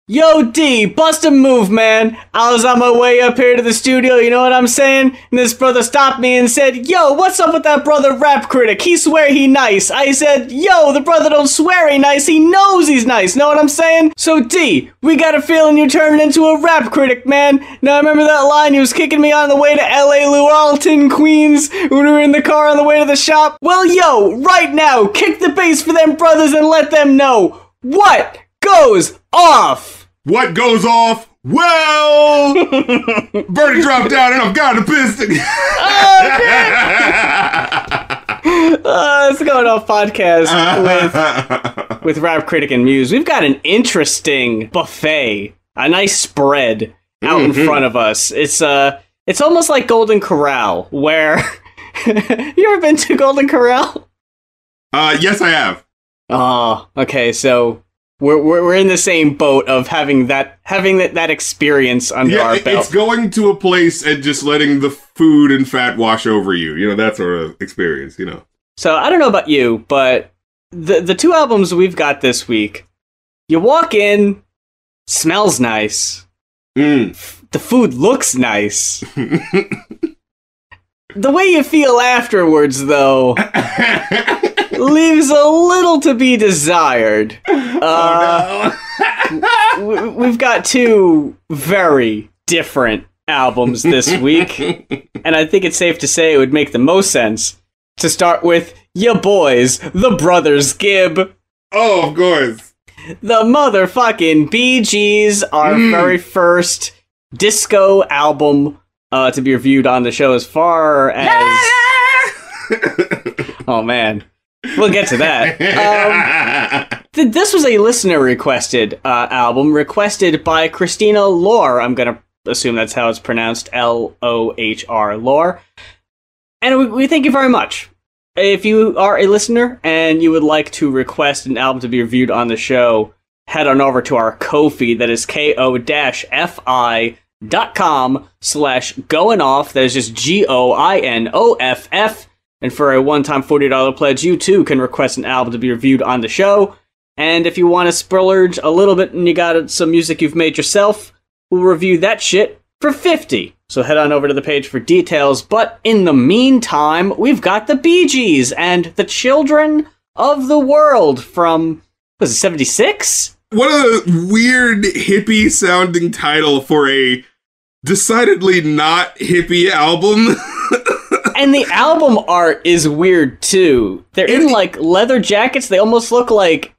Yo, D, bust a move, man. I was on my way up here to the studio, you know what I'm saying? And this brother stopped me and said, yo, what's up with that brother rap critic? He swear he nice. I said, yo, the brother don't swear he nice, he knows he's nice, know what I'm saying? So, D, we got a feeling you're turning into a rap critic, man. Now, remember that line you was kicking me on the way to LA Lualton, Queens, when we were in the car on the way to the shop? Well, yo, right now, kick the bass for them brothers and let them know what goes off. What goes off? Well, Birdie dropped down and I've got a piston. It's Going Off podcast with Rap Critic and Muse. We've got an interesting buffet, a nice spread out in front of us. It's almost like Golden Corral, where you ever been to Golden Corral? Yes, I have. Oh, okay, so we're in the same boat of having that experience under our belt. It's going to a place and just letting the food and fat wash over you. You know, that sort of experience, you know. So, I don't know about you, but the two albums we've got this week, you walk in, smells nice. The food looks nice. The way you feel afterwards, though, leaves a little to be desired. We've got two very different albums this week, and I think it's safe to say it would make the most sense to start with ya boys, the Brothers Gibb. Oh, of course. The motherfucking Bee Gees, our very first disco album to be reviewed on the show, as far as... Oh, man. We'll get to that. This was a listener-requested album, requested by Christina Lohr. I'm going to assume that's how it's pronounced, L-O-H-R, Lohr. And we thank you very much. If you are a listener and you would like to request an album to be reviewed on the show, head on over to our Ko-fi, that is ko-fi.com/goinoff. That is just GOINOFF. And for a one-time $40 pledge, you too can request an album to be reviewed on the show. And if you want to splurge a little bit and you got some music you've made yourself, we'll review that shit for $50. So head on over to the page for details. But in the meantime, we've got the Bee Gees and the Children of the World from, was it 76? What a weird hippie-sounding title for a decidedly not hippie album. And the album art is weird, too. They're in, like, leather jackets. They almost look like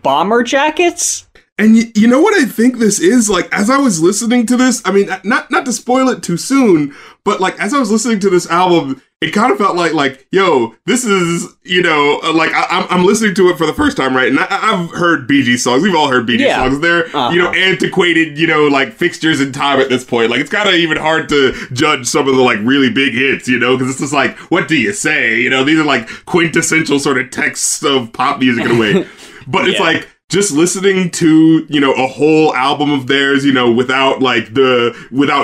bomber jackets. And you know what I think this is? Like, as I was listening to this, I mean, not to spoil it too soon, but, like, as I was listening to this album, it kind of felt like, yo, this is, you know, like, I'm listening to it for the first time, right? And I've heard Bee Gees songs. We've all heard Bee Gees songs. They're, you know, antiquated, you know, like, fixtures in time at this point. Like, it's kind of even hard to judge some of the, like, really big hits, you know? Because it's just like, what do you say? You know, these are, like, quintessential sort of texts of pop music in a way. But it's like, just listening to, you know, a whole album of theirs, you know, without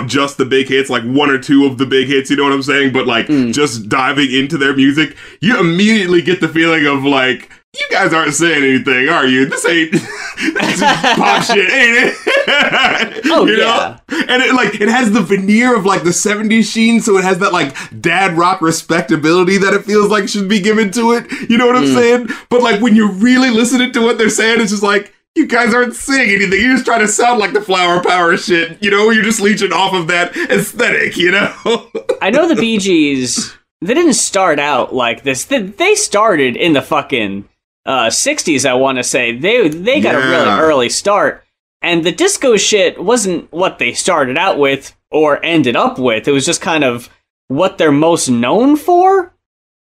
just the big hits, like one or two of the big hits, you know what I'm saying? But like just diving into their music, you immediately get the feeling of like, you guys aren't saying anything, are you? This ain't this is pop shit, ain't it? Oh, you know? yeah. And it has the veneer of like the 70s sheen, so it has that like dad rock respectability that it feels like should be given to it. You know what I'm saying? But like when you're really listening to what they're saying, it's just like, you guys aren't saying anything. You're just trying to sound like the Flower Power shit. You know, you're just leeching off of that aesthetic, you know? I know the Bee Gees, they didn't start out like this. They started in the fucking 60s, I want to say. They got a really early start. And the disco shit wasn't what they started out with or ended up with. It was just kind of what they're most known for.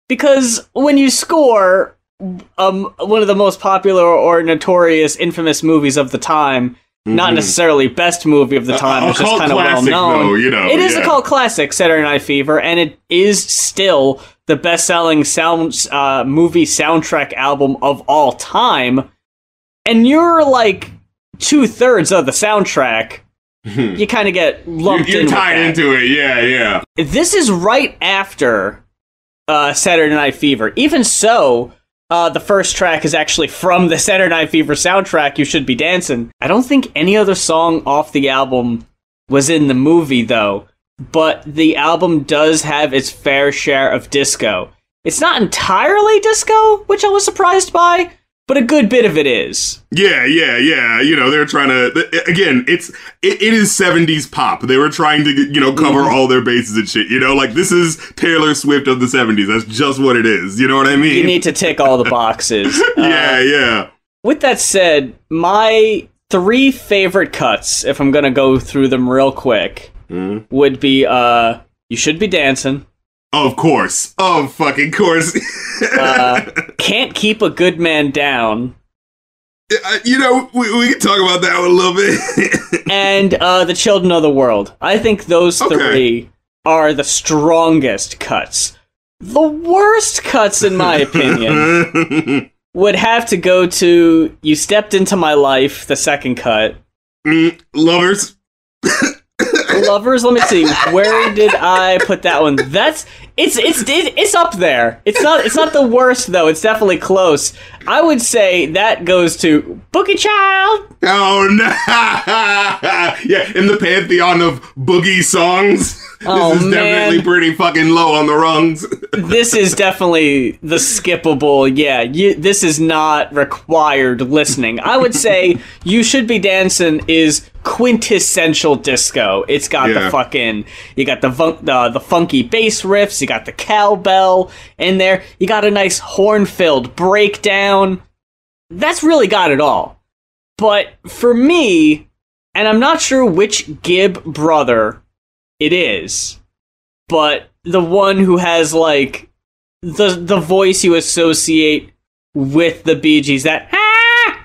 Because when you score one of the most popular or notorious, infamous movies of the time, not necessarily best movie of the time, it's just kind of well known. Though, you know, it is a cult classic, Saturday Night Fever, and it is still the best-selling movie soundtrack album of all time. And you're like 2/3 of the soundtrack. You kind of get lumped in. You're tied into it, yeah. This is right after Saturday Night Fever. Even so, The first track is actually from the Saturday Night Fever soundtrack, You Should Be Dancing. I don't think any other song off the album was in the movie, though. But the album does have its fair share of disco. It's not entirely disco, which I was surprised by, but a good bit of it is. Yeah. You know, they're trying to, again, it is 70s pop. They were trying to, you know, cover all their bases and shit. You know, like, this is Taylor Swift of the 70s. That's just what it is. You know what I mean? You need to tick all the boxes. Yeah. With that said, my 3 favorite cuts, if I'm gonna go through them real quick, would be, You Should Be Dancing. Of course. Of fucking course. Can't Keep a Good Man Down. You know, we can talk about that one a little bit. And The Children of the World. I think those 3 are the strongest cuts. The worst cuts, in my opinion, would have to go to You Stepped Into My Life, the second cut. Lovers. Lovers, let me see. Where did I put that one? It's up there. It's not the worst though. It's definitely close. I would say that goes to Boogie Child. Oh no! Yeah, in the pantheon of boogie songs, this is definitely pretty fucking low on the rungs. This is definitely the skippable. Yeah, this is not required listening. I would say You Should Be Dancing is quintessential disco. It's got the fucking, you got the funky bass riffs, you got the cowbell in there, you got a nice horn-filled breakdown. That's really got it all. But for me, and I'm not sure which Gibb brother it is, but the one who has like the voice you associate with the Bee Gees, that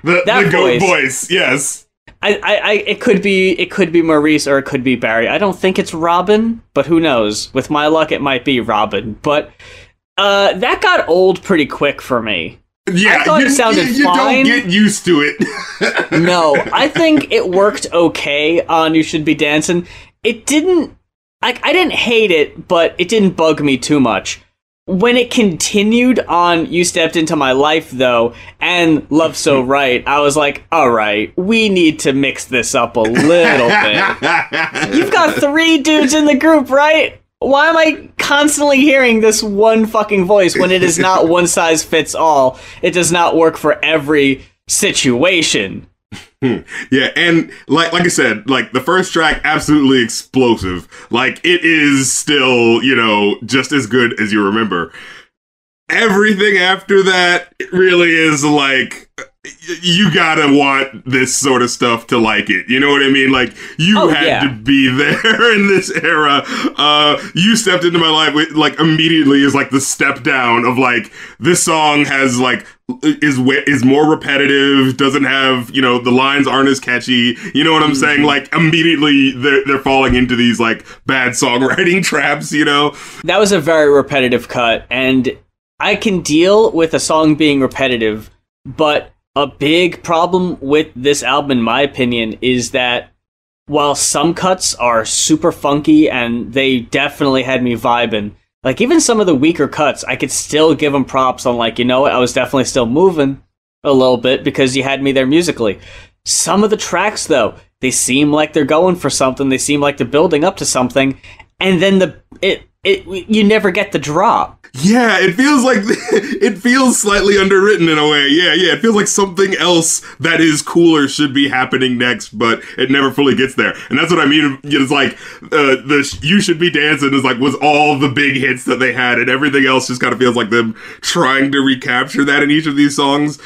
the goat voice, yes. It could be Maurice or it could be Barry. I don't think it's Robin, but who knows? With my luck, it might be Robin. But that got old pretty quick for me. Yeah, I thought it sounded fine. You don't get used to it. No, I think it worked okay on You Should Be Dancing. It didn't. I didn't hate it, but it didn't bug me too much. When it continued on You Stepped Into My Life, though, and Love So Right, I was like, all right, we need to mix this up a little bit. You've got 3 dudes in the group, right? Why am I constantly hearing this one fucking voice when it is not one size fits all? It does not work for every situation. Yeah, and like I said, like the first track, absolutely explosive. Like it is still, you know, just as good as you remember. Everything after that really is like, you gotta want this sort of stuff to like it. You know what I mean? Like you had to be there in this era. You Stepped Into My Life with, like, immediately is like the step down of like, this song has like, is more repetitive, doesn't have, you know, the lines aren't as catchy. You know what I'm saying? Like immediately they're falling into these like bad songwriting traps, you know? That was a very repetitive cut, and I can deal with a song being repetitive, but a big problem with this album, in my opinion, is that while some cuts are super funky and they definitely had me vibing, like even some of the weaker cuts, I could still give them props on, like, you know what, I was definitely still moving a little bit because you had me there musically. Some of the tracks, though, they seem like they're going for something, they seem like they're building up to something, and then you never get the drop. Yeah, it feels like it feels slightly underwritten in a way. Yeah, it feels like something else that is cooler should be happening next, but it never fully gets there. And that's what I mean. It's like the You Should Be Dancing is like was all the big hits that they had, and everything else just kind of feels like them trying to recapture that in each of these songs.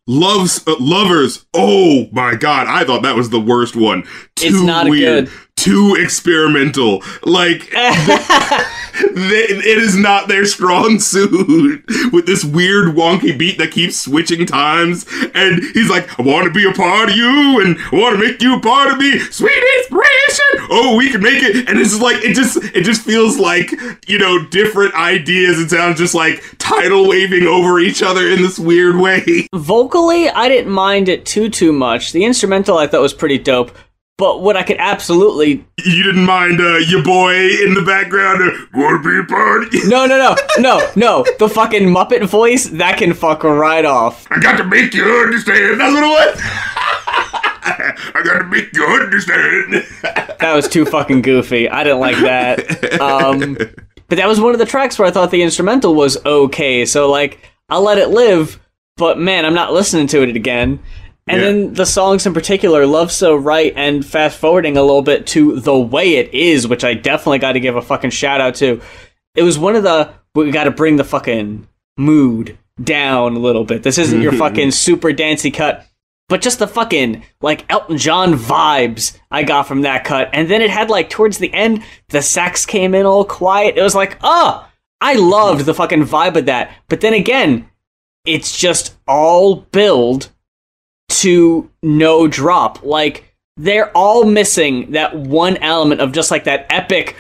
Lovers. Oh my god, I thought that was the worst one. It's not weird. Good. Too experimental. Like, it is not their strong suit with this weird wonky beat that keeps switching times. And he's like, I want to be a part of you and I want to make you a part of me. Sweet inspiration. Oh, we can make it. And it's just like, it just feels like, you know, different ideas. It sounds just like tidal waving over each other in this weird way. Vocally, I didn't mind it too much. The instrumental I thought was pretty dope. But what I could absolutely... You didn't mind your boy in the background, gonna be a party? No. The fucking Muppet voice, that can fuck right off. I got to make you understand. That's what it was. I got to make you understand. That was too fucking goofy. I didn't like that. But that was one of the tracks where I thought the instrumental was okay. So, like, I'll let it live, but man, I'm not listening to it again. And then the songs in particular, Love So Right, and fast forwarding a little bit to The Way It Is, which I definitely got to give a fucking shout out to. It was one of the, we got to bring the fucking mood down a little bit. This isn't your fucking super dancey cut, but just the fucking, like, Elton John vibes I got from that cut. And then it had, like, towards the end, the sax came in all quiet. It was like, I loved the fucking vibe of that. But then again, it's just all build to no drop. Like, they're all missing that one element of just like that epic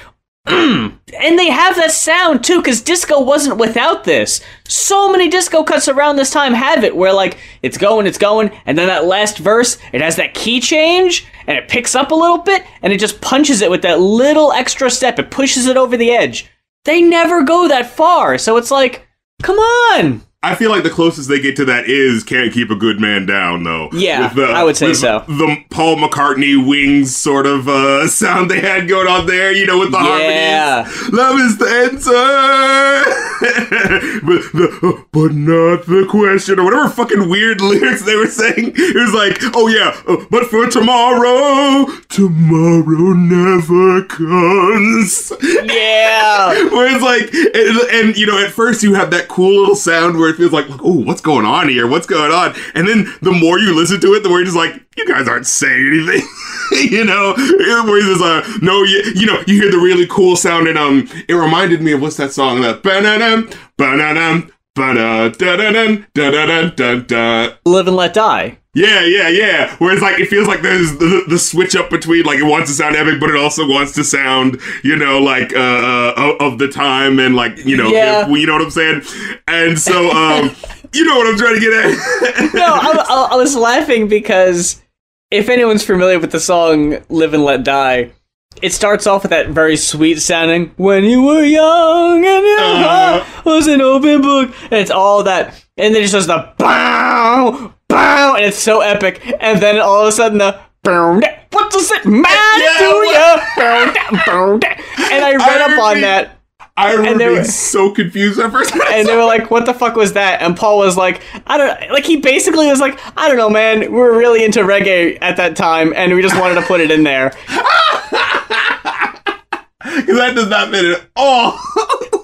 and they have that sound too, because disco wasn't without this. So many disco cuts around this time have it, where like it's going, and then that last verse, it has that key change and it picks up a little bit and it just punches it with that little extra step. It pushes it over the edge. They never go that far, so it's like, come on. I feel like the closest they get to that is Can't Keep a Good Man Down, though. Yeah, I would say so. The Paul McCartney Wings sort of sound they had going on there, you know, with the harmonies. Love is the answer, but not the question, or whatever fucking weird lyrics they were saying. It was like, oh yeah, but for tomorrow never comes. Yeah. Where it's like, and you know, at first you have that cool little sound where it feels like, oh, what's going on here? What's going on? And then the more you listen to it, the more you're just like, you guys aren't saying anything. You know, where he's just no, you know, you hear the really cool sound, and it reminded me of what's that song? That ba-na-dum, ba-na-dum, ba-da-da-da-dum, Live and Let Die. Yeah. Where it's like, it feels like there's the switch up between, like, it wants to sound epic, but it also wants to sound, you know, like, of the time, and like, you know, you know what I'm saying? And so, you know what I'm trying to get at. No, I was laughing because if anyone's familiar with the song Live and Let Die, it starts off with that very sweet sounding, when you were young and your heart was an open book, and it's all that, and then it's just the bow, and it's so epic, and then all of a sudden the what does it matter to you? And I read up on that. I remember being so confused at first. And they were like, what the fuck was that? And Paul was like, he basically was like, I don't know, man, we were really into reggae at that time, and we just wanted to put it in there. Because that does not fit at all.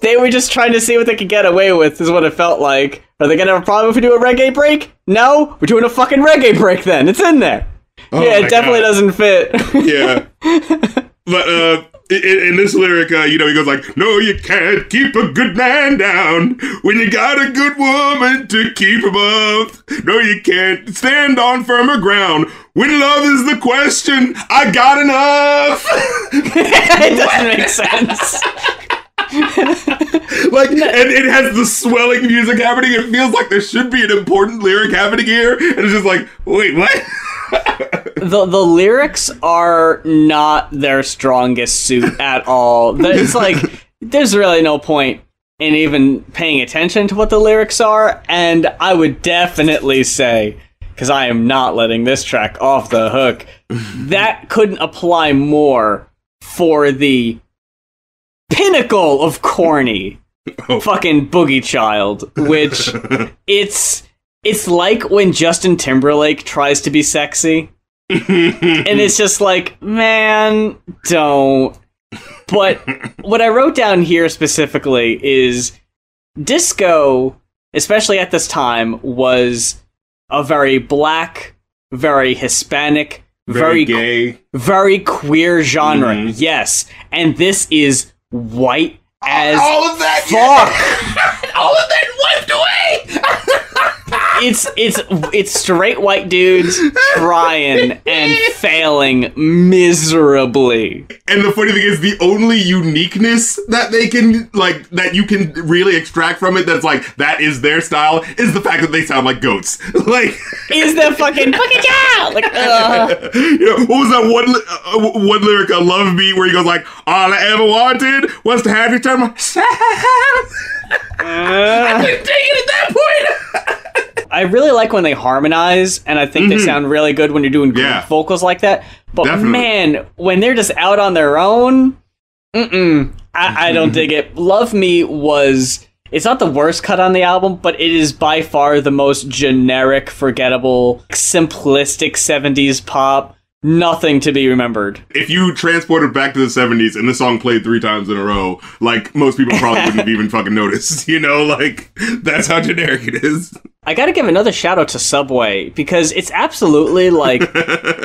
They were just trying to see what they could get away with, is what it felt like. Are they gonna have a problem if we do a reggae break? No? We're doing a fucking reggae break then. It's in there. Oh, yeah, it definitely doesn't fit. Yeah. But, in this lyric, you know, he goes like, no, you can't keep a good man down when you got a good woman to keep above. No, you can't stand on firmer ground when love is the question. I got enough. It doesn't make sense. Like, and it has the swelling music happening. It feels like there should be an important lyric happening here, and it's just like, wait, what? The lyrics are not their strongest suit at all. It's like, there's really no point in even paying attention to what the lyrics are, and I would definitely say, because I am not letting this track off the hook, that couldn't apply more for the pinnacle of corny fucking Boogie Child, which it's like when Justin Timberlake tries to be sexy, and it's just like, man, don't. But what I wrote down here specifically is disco, especially at this time, was a very black, very Hispanic, very gay, very queer genre. Mm-hmm. Yes, and this is white as all of that, fuck. Yeah. All of that wiped away. it's straight white dudes trying and failing miserably. And the funny thing is, the only uniqueness that they can, like, that you can really extract from it, that's like, that is their style, is the fact that they sound like goats. Like, is the fucking cow? Like, you know, what was that one lyric, Love Me, where he goes like, all I ever wanted was to have you turn my sound. I couldn't take it at that point. I really like when they harmonize, and I think they sound really good when you're doing group vocals like that. But definitely. Man, when they're just out on their own, I don't dig it. Love Me was... It's not the worst cut on the album, but it is by far the most generic, forgettable, simplistic 70s pop. Nothing to be remembered. If you transported back to the 70s and the song played 3 times in a row, like, most people probably wouldn't have even fucking noticed, you know? Like, that's how generic it is. I gotta give another shout out to Subway, because it's absolutely, like,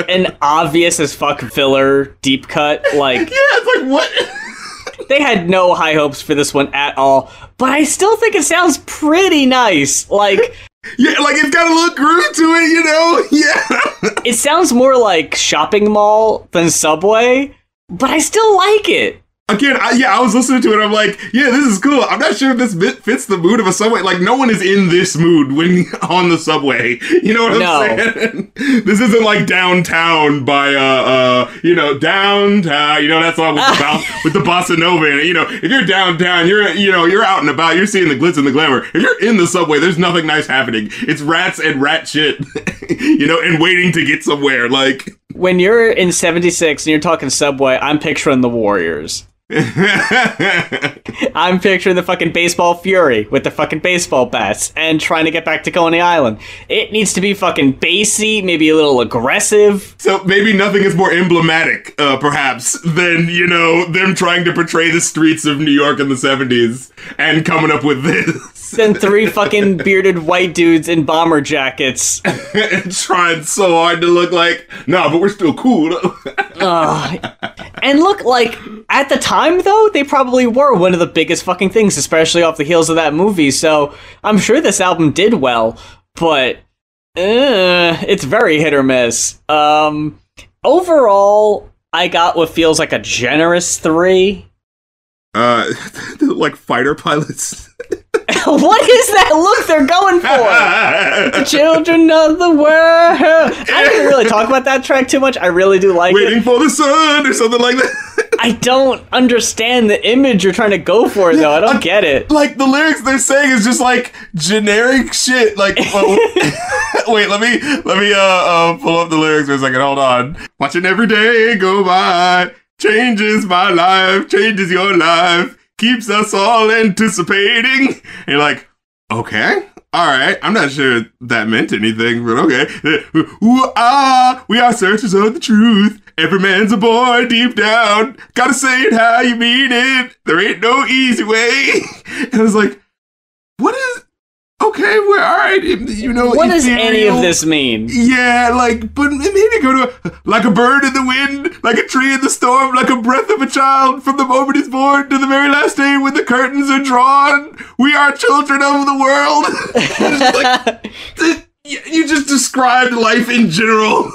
an obvious as fuck filler deep cut. Like, yeah, it's like, what? They had no high hopes for this one at all, but I still think it sounds pretty nice. Like... Yeah, like, it's got a little groove to it, you know? Yeah. It sounds more like Shopping Mall than Subway, but I still like it. Again, I was listening to it, I'm like, yeah, this is cool. I'm not sure if this bit fits the mood of a Subway. Like, no one is in this mood when on the Subway. You know what I'm saying? This isn't like Downtown by, you know, Downtown. You know that song with the bossa nova in it. You know, if you're downtown, you're out and about, you're seeing the glitz and the glamour. If you're in the Subway, there's nothing nice happening. It's rats and rat shit, you know, and waiting to get somewhere. Like, when you're in 76 and you're talking Subway, I'm picturing the Warriors. I'm picturing the fucking baseball fury with the fucking baseball bats and trying to get back to Coney Island. It needs to be fucking bassy, maybe a little aggressive. So maybe nothing is more emblematic, perhaps, than, you know, them trying to portray the streets of New York in the 70s and coming up with this. Then 3 fucking bearded white dudes in bomber jackets. And trying so hard to look like, nah, but we're still cool. And look, like, at the time, though, they probably were one of the biggest fucking things, especially off the heels of that movie, so I'm sure this album did well, but it's very hit or miss. Overall, I got what feels like a generous 3. Like fighter pilots. What is that look they're going for? The children of the world. I didn't really talk about that track too much. I really do like Waiting for the sun or something like that. I don't understand the image you're trying to go for, though. I don't get it. Like, the lyrics they're saying is just like generic shit. Like, wait, let me pull up the lyrics for a second. Hold on. Watching every day go by changes my life, changes your life. Keeps us all anticipating. And you're like, okay, all right. I'm not sure that meant anything, but okay. Ooh, we are searchers of the truth. Every man's a boy deep down. Gotta say it how you mean it. There ain't no easy way. And I was like, what is... Okay, we're all right. You know, what does any of this mean? Yeah, like, but maybe go to like a bird in the wind, like a tree in the storm, like a breath of a child from the moment he's born to the very last day when the curtains are drawn. We are children of the world. Like, you just described life in general.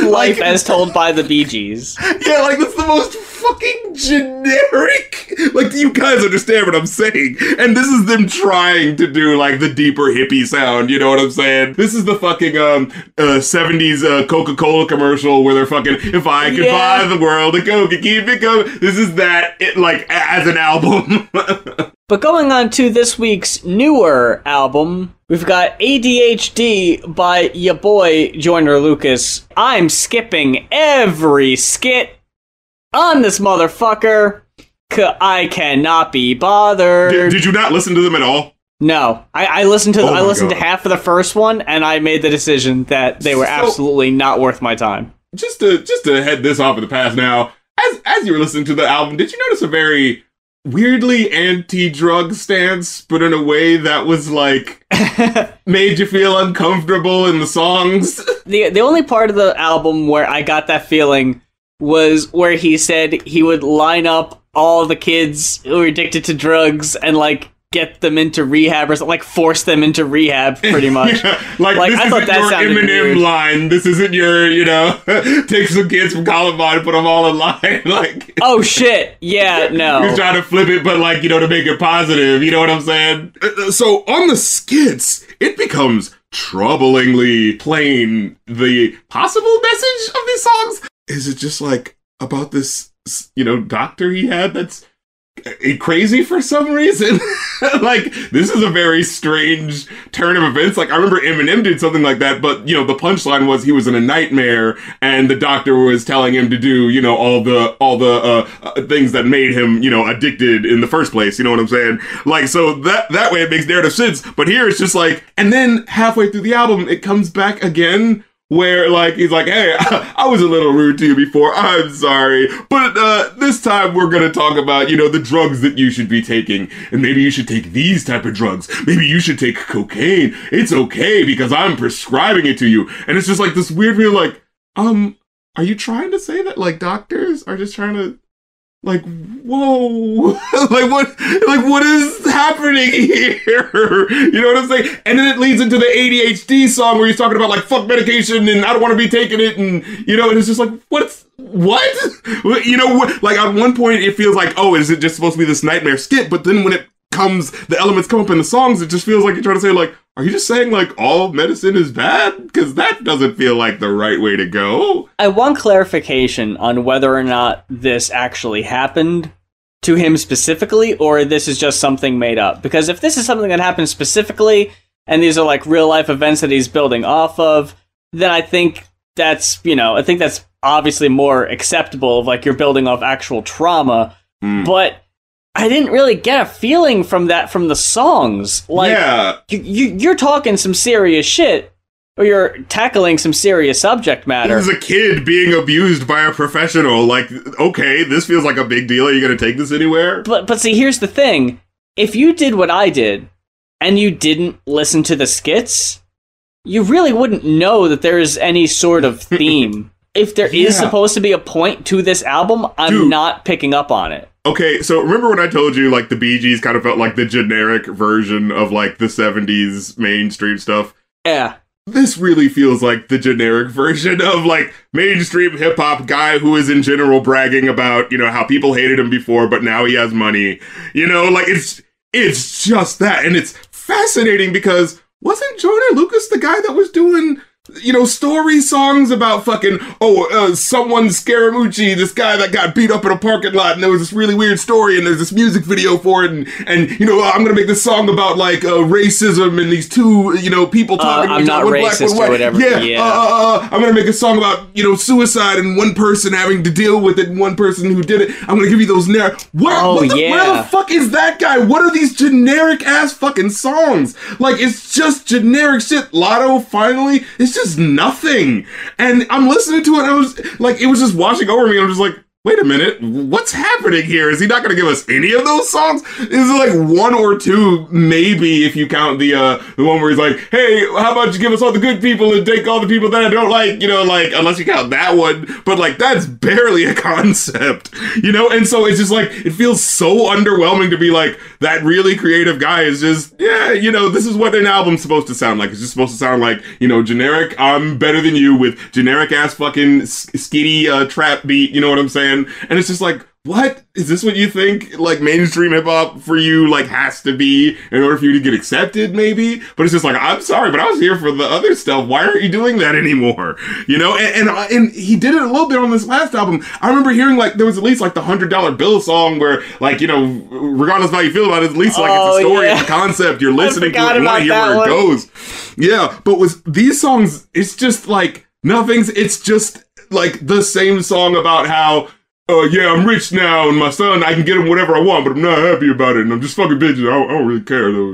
Life as told by the Bee Gees. Yeah, like, that's the most fucking generic. Like, you guys understand what I'm saying? And this is them trying to do, like, the deeper hippie sound, you know what I'm saying? This is the fucking 70s Coca-Cola commercial where they're fucking, if I could buy the world a Coke and keep it going. This is that, like, as an album. But going on to this week's newer album, we've got ADHD by ya boy, Joyner Lucas. I'm skipping every skit on this motherfucker, 'cause I cannot be bothered. Did you not listen to them at all? No. I listened to to half of the first one, and I made the decision that they were absolutely not worth my time. Just to head this off of the past now, as you were listening to the album, did you notice a very weirdly anti-drug stance, but in a way that was like made you feel uncomfortable in the songs? The only part of the album where I got that feeling was where he said he would line up all the kids who were addicted to drugs and like get them into rehab or something, like force them into rehab, pretty much. Yeah, like this I thought isn't that your sounded Eminem weird. line. This isn't your, take some kids from Columbine and put them all in line. Like, Oh shit! Yeah, no. he's trying to flip it, but like, to make it positive. You know what I'm saying? So on the skits, it becomes troublingly plain the possible message of these songs. Is it just like about this, doctor he had that's crazy for some reason? Like, this is a very strange turn of events. Like, I remember Eminem did something like that, but the punchline was he was in a nightmare and the doctor was telling him to do all the things that made him addicted in the first place. You know what I'm saying? Like, so that way it makes narrative sense. But here it's just like, and then halfway through the album it comes back again, where, like, he's like, hey, I was a little rude to you before, I'm sorry, but this time we're gonna talk about, the drugs that you should be taking, and maybe you should take these type of drugs, maybe you should take cocaine, it's okay, because I'm prescribing it to you, and it's just like this weird feel like, are you trying to say that, like, doctors are just trying to, like, whoa, what is happening here? You know what I'm saying? And then it leads into the ADHD song where he's talking about, like, fuck medication and I don't want to be taking it, and, and it's just like, what? Like, at one point it feels like, oh, is it just supposed to be this nightmare skit? But then when the elements come up in the songs, it just feels like you're trying to say, like, are you just saying, like, all medicine is bad? Because that doesn't feel like the right way to go. I want clarification on whether or not this actually happened to him specifically, or this is just something made up. Because if this is something that happened specifically, and these are, like, real-life events that he's building off of, then I think that's, that's obviously more acceptable of, like, you're building off actual trauma. But I didn't really get a feeling from the songs. Like, yeah. You're talking some serious shit, or you're tackling some serious subject matter. This is a kid being abused by a professional. Like, okay, this feels like a big deal. Are you going to take this anywhere? But see, here's the thing. If you did what I did, and you didn't listen to the skits, you really wouldn't know that there's any sort of theme. If there is supposed to be a point to this album, I'm not picking up on it. Okay, so remember when I told you, like, the Bee Gees kind of felt like the generic version of, like, the 70s mainstream stuff? Yeah. This really feels like the generic version of, like, mainstream hip-hop guy who is in general bragging about, how people hated him before, but now he has money. Like, it's just that, and it's fascinating because wasn't Joyner Lucas the guy that was doing story songs about fucking, someone Scaramucci, this guy that got beat up in a parking lot, and there was this really weird story, and there's this music video for it, and I'm gonna make this song about, like, racism, and these two, people talking to each other, one black, one white. Or whatever. I'm gonna make a song about, suicide, and one person having to deal with it, and one person who did it. I'm gonna give you those where the fuck is that guy? What are these generic ass fucking songs? Like, it's just generic shit. Lotto, finally, it's just nothing. And I'm listening to it, and I was like, it was just washing over me. I'm just like, wait a minute, what's happening here? Is he not going to give us any of those songs? Is it like one or two, maybe, if you count the one where he's like, hey, how about you give us all the good people and take all the people that I don't like, unless you count that one. But, like, that's barely a concept, And so it's just like, it feels so underwhelming to be like, that really creative guy is just, this is what an album's supposed to sound like. It's just supposed to sound like, generic, I'm better than you with generic ass fucking skitty trap beat, you know what I'm saying? And it's just like, what? Is this what you think, like, mainstream hip-hop for you, like, has to be in order for you to get accepted, maybe? But it's just like, I'm sorry, but I was here for the other stuff. Why aren't you doing that anymore? And he did it a little bit on this last album. I remember hearing, like, there was at least, like, the $100 Bill song where, like, regardless of how you feel about it, at least, like, it's a story, it's a concept, you're listening to it and want to hear where it goes. Yeah, but with these songs, it's just, like, it's just, like, the same song about how, I'm rich now, and my son, I can get him whatever I want, but I'm not happy about it, and I'm just fucking bitches. I don't really care, though.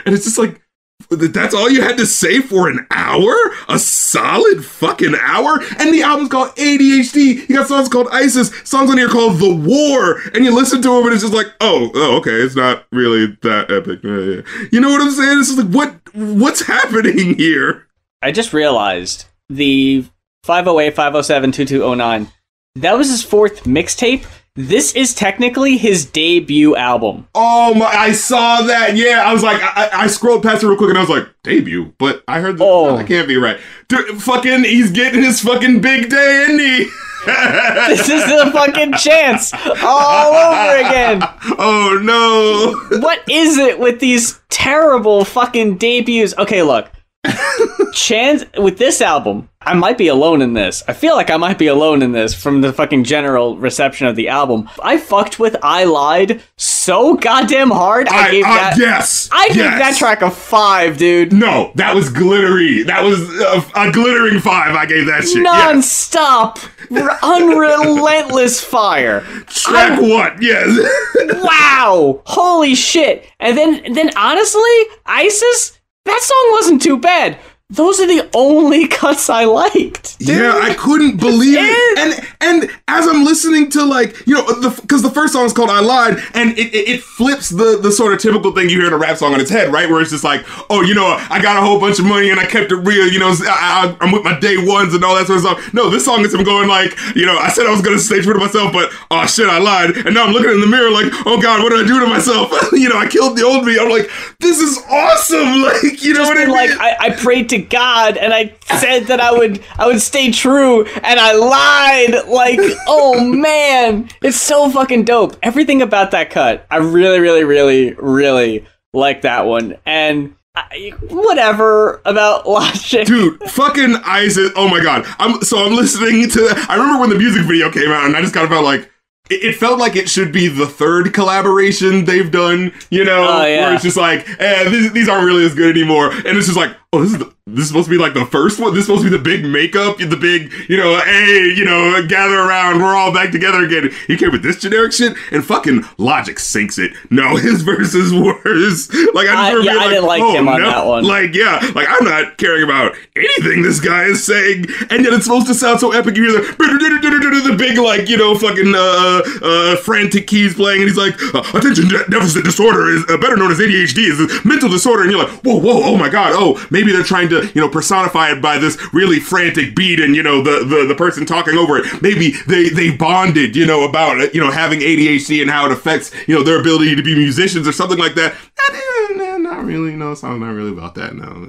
And it's just like, that's all you had to say for an hour? A solid fucking hour? And the album's called ADHD. You got songs called ISIS, songs on here called The War, and you listen to them, and it's just like, oh, okay, it's not really that epic. You know what I'm saying? It's just like, what's happening here? I just realized the 508-507-2209, that was his fourth mixtape, This is technically his debut album. Oh my, I saw that. Yeah, I was like, I scrolled past it real quick and I was like, debut? But I heard that can't be right. Dude, fucking, he's getting his fucking big day, isn't he? This is the fucking chance all over again. Oh no. What is it with these terrible fucking debuts? Okay, look. Chance with this album, I might be alone in this. I feel like I might be alone in this from the fucking general reception of the album. I fucked with I Lied so goddamn hard. I gave that track a 5, dude. No, that was glittery. That was a glittering 5. I gave that shit. Non-stop, unrelentless fire. Track 1, yes. Wow, holy shit. And then honestly, ISIS, that song wasn't too bad. Those are the only cuts I liked. Dude. Yeah, I couldn't believe it. And as I'm listening to, like, you know, because the first song is called I Lied, and it flips the sort of typical thing you hear in a rap song on its head, right? Where it's just like, oh, you know, I got a whole bunch of money and I kept it real, you know, I'm with my day ones and all that sort of stuff. No, this song is him going like, you know, I said I was going to stay true to myself, but oh shit, I lied. And now I'm looking in the mirror like, oh God, what did I do to myself? You know, I killed the old me. I'm like, this is awesome. Like, you know what I mean? Like, I prayed to God and I said that I would stay true and I lied. Like, oh man, it's so fucking dope. Everything about that cut, I really, really, really, really like that one. And whatever about Logic. Dude, fucking ISIS. Oh my God. I'm listening to, I remember when the music video came out and I just kind of felt like, it felt like it should be the third collaboration they've done, you know, where it's just like, these aren't really as good anymore. And it's just like, oh, this is supposed to be like the first one. This is supposed to be the big makeup, the big, you know, hey, you know, gather around, we're all back together again. He came with this generic shit, and fucking Logic sinks it. No, his verse is worse. Like, I didn't like him on that one. Like, yeah, like, I'm not caring about anything this guy is saying, and yet it's supposed to sound so epic. You hear the big, like, you know, fucking frantic keys playing, and he's like, attention deficit disorder is better known as ADHD, is a mental disorder, and you're like, whoa, oh my God, oh, maybe they're trying to, you know, personify it by this really frantic beat and, you know, the person talking over it. Maybe they bonded, you know, about it, you know, having ADHD and how it affects, you know, their ability to be musicians or something like that. Not really, no, song's not really about that, no.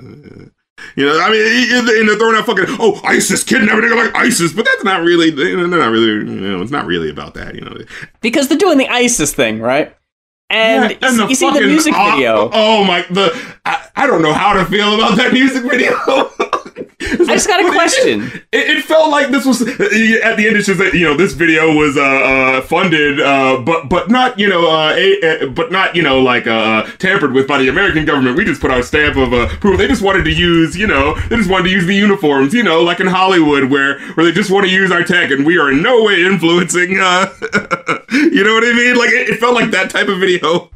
You know, I mean, and they're throwing out fucking, oh, ISIS, kidnapping, like ISIS, but that's not really, they're not really, you know, it's not really about that, you know. Because they're doing the ISIS thing, right? And, you see the music video. I don't know how to feel about that music video. I just got a question. It felt like this was at the end. It's just that, you know, this video was funded, but not, you know, but not, you know, like tampered with by the American government. We just put our stamp of approval. They just wanted to use, you know, the uniforms, you know, like in Hollywood where they just want to use our tech, and we are in no way influencing. You know what I mean? Like it felt like that type of video.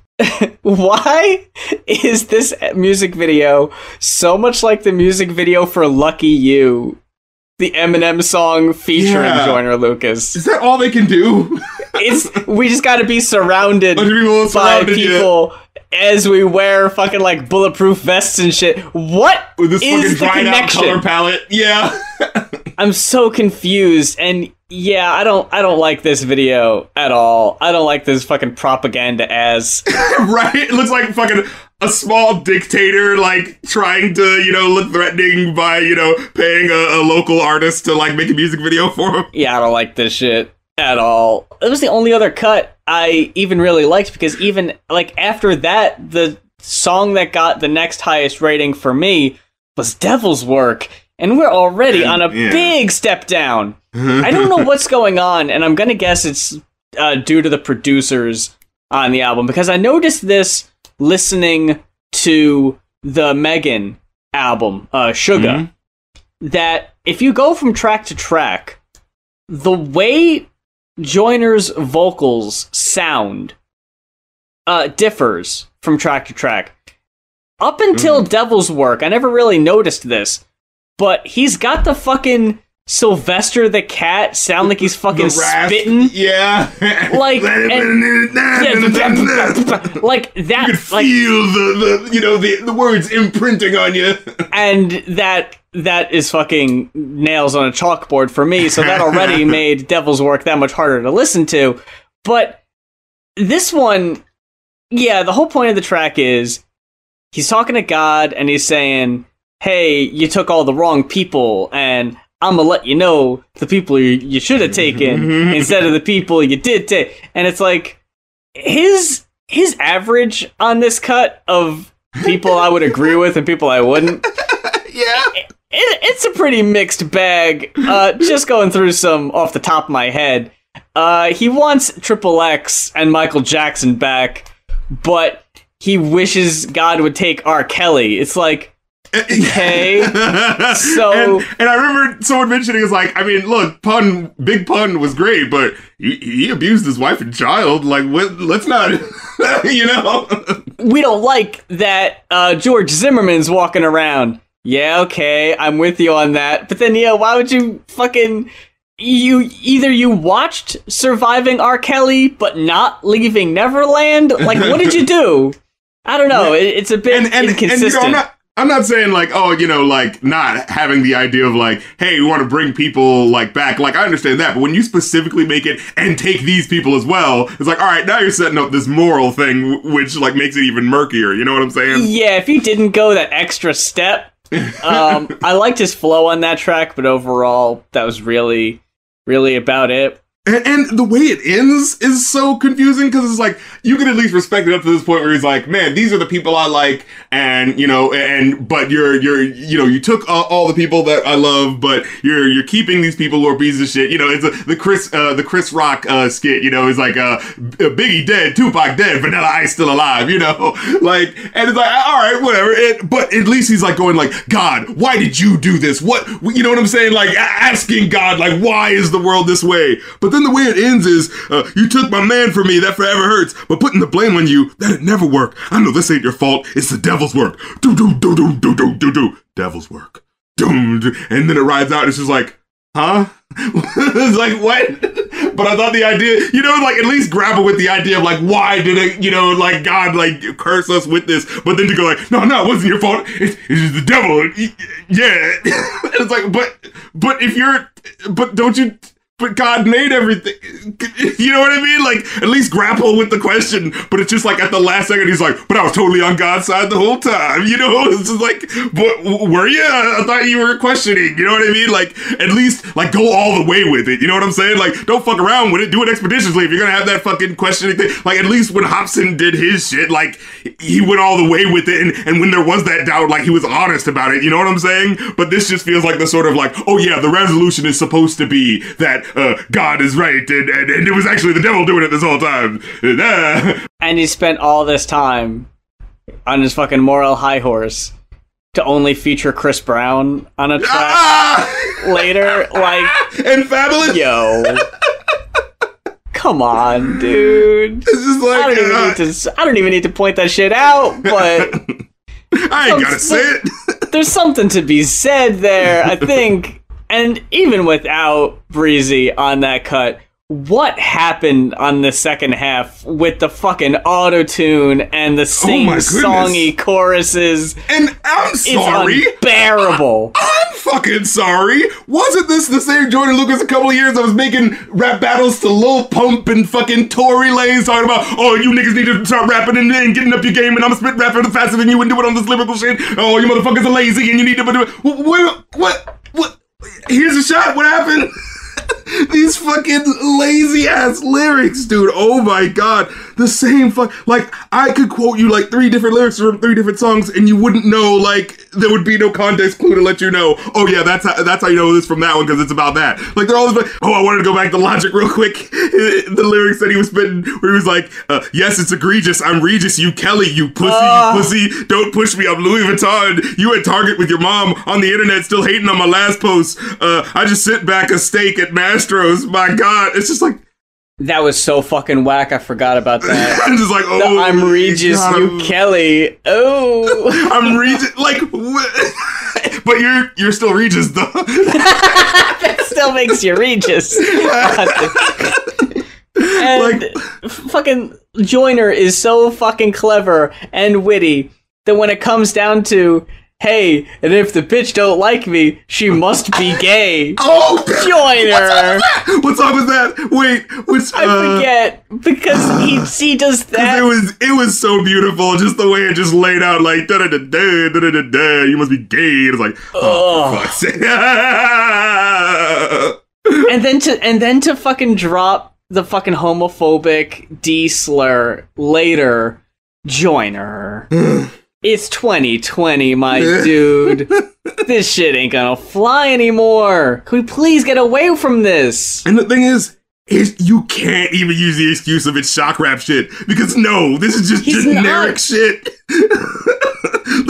Why is this music video so much like the music video for Lucky You, the Eminem song featuring Joyner Lucas? Is that all they can do? We just gotta be surrounded by people as we wear fucking like bulletproof vests and shit. What with this is fucking the connection? Color palette? Yeah. I'm so confused, and yeah, I don't like this video at all. I don't like this fucking propaganda as right. It looks like fucking a small dictator, like trying to, you know, look threatening by, you know, paying a local artist to like make a music video for him. Yeah, I don't like this shit at all. It was the only other cut I even really liked, because even like after that, the song that got the next highest rating for me was Devil's Work. And we're already on a big step down. I don't know what's going on, and I'm going to guess it's due to the producers on the album, because I noticed this listening to the Megan album, Sugar, that if you go from track to track, the way Joyner's vocals sound differs from track to track. Up until Devil's Work, I never really noticed this, but he's got the fucking Sylvester the Cat sound like he's fucking spitting. Yeah. Like, like that. You could feel the you know, the words imprinting on you. And that is fucking nails on a chalkboard for me, so that already made Devil's Work that much harder to listen to. But this one, yeah, the whole point of the track is he's talking to God and he's saying, hey, you took all the wrong people, and I'm gonna let you know the people you should have taken instead of the people you did take. And it's like, his average on this cut of people I would agree with and people I wouldn't. Yeah. It's a pretty mixed bag. Just going through some off the top of my head. He wants Triple X and Michael Jackson back, but he wishes God would take R. Kelly. It's like, okay. So and I remember someone mentioning, it's like, I mean, look, Big Pun was great, but he abused his wife and child. Like, let's not, you know. We don't like that George Zimmerman's walking around. Yeah, okay, I'm with you on that. But then, yeah, why would you fucking... You watched Surviving R. Kelly, but not Leaving Neverland? Like, what did you do? I don't know. It's a bit inconsistent. And, you know, I'm not saying, like, oh, you know, like, not having the idea of, like, hey, we want to bring people, like, back. Like, I understand that. But when you specifically make it and take these people as well, it's like, all right, now you're setting up this moral thing, which, like, makes it even murkier. You know what I'm saying? Yeah, if you didn't go that extra step. I liked his flow on that track, but overall, that was really about it. And the way it ends is so confusing, because it's like, you can at least respect it up to this point where he's like, man, these are the people I like, and, you know, but you took all the people that I love, but you're keeping these people who are pieces of shit. You know, it's the Chris Rock skit, you know, it's like, Biggie dead, Tupac dead, Vanilla Ice still alive, you know, like, and it's like, all right, whatever. But at least he's like going like, God, why did you do this? What, you know what I'm saying? Like, asking God, like, why is the world this way? But then the way it ends is, you took my man from me, that forever hurts, but putting the blame on you, that'd never work. I know this ain't your fault, it's the devil's work. Do. Devil's work. And then it rides out, and it's just like, huh? It's like, what? But I thought the idea, you know, like, at least grapple with the idea of, like, why did it, you know, like, God, like, curse us with this? But then to go like, no, it wasn't your fault. It's just the devil. Yeah. It's like, but don't you... But God made everything. You know what I mean? Like, at least grapple with the question. But it's just like at the last second, he's like, but I was totally on God's side the whole time. You know? It's just like, but were you? I thought you were questioning. You know what I mean? Like, at least, like, go all the way with it. You know what I'm saying? Like, don't fuck around with it. Do it expeditiously if you're gonna have that fucking questioning thing. Like, at least when Hobson did his shit, like, he went all the way with it. And when there was that doubt, like, he was honest about it. You know what I'm saying? But this just feels like the sort of like, oh yeah, the resolution is supposed to be that God is right, and it was actually the devil doing it this whole time. And he spent all this time on his fucking moral high horse to only feature Chris Brown on a track later. Like, and Fabulous? Yo. Come on, dude. It's just like, I don't even need to point that shit out, but... I ain't gotta say it. There's something to be said there, I think. And even without Breezy on that cut, what happened on the second half with the fucking auto-tune and the sing-songy choruses? And I'm sorry. It's unbearable. I'm fucking sorry. Wasn't this the same Joyner Lucas a couple of years that was making rap battles to Lil Pump and fucking Tory Lanez talking about, oh, you niggas need to start rapping and getting up your game, and I'm spit rapping faster than you and do it on this lyrical shit. Oh, you motherfuckers are lazy and you need to do it. What? Here's a shot. What happened? These fucking lazy ass lyrics, dude. Oh my god. The same like, I could quote you like 3 different lyrics from 3 different songs and you wouldn't know, like, there would be no context clue to let you know, oh yeah, that's how you know this from that one, because it's about that. Like, they're always like, oh, I wanted to go back to Logic real quick. The lyrics that he was spitting, where he was like, yes, it's egregious. I'm Regis, you Kelly, you pussy, don't push me, I'm Louis Vuitton. You at Target with your mom on the internet still hating on my last post. I just sit back a steak at Mastro's. My god, it's just like, that was so fucking whack. I forgot about that. I'm just like, oh, I'm Regis, you Kelly. Oh, I'm Regis. Like, but you're still Regis though. That still makes you Regis. And like, fucking Joyner is so fucking clever and witty that when it comes down to, Hey, and if the bitch don't like me, she must be gay. Oh, Joyner. What song was that? Wait, which I forget because he does that. It was so beautiful, just the way it just laid out like da da da da da da da. You must be gay. It's like, oh, fuck's sake. and then to fucking drop the fucking homophobic D slur later, Joyner. It's 2020, my dude. This shit ain't gonna fly anymore. Can we please get away from this? And the thing is you can't even use the excuse of it's shock rap shit, because no, this is just generic shit.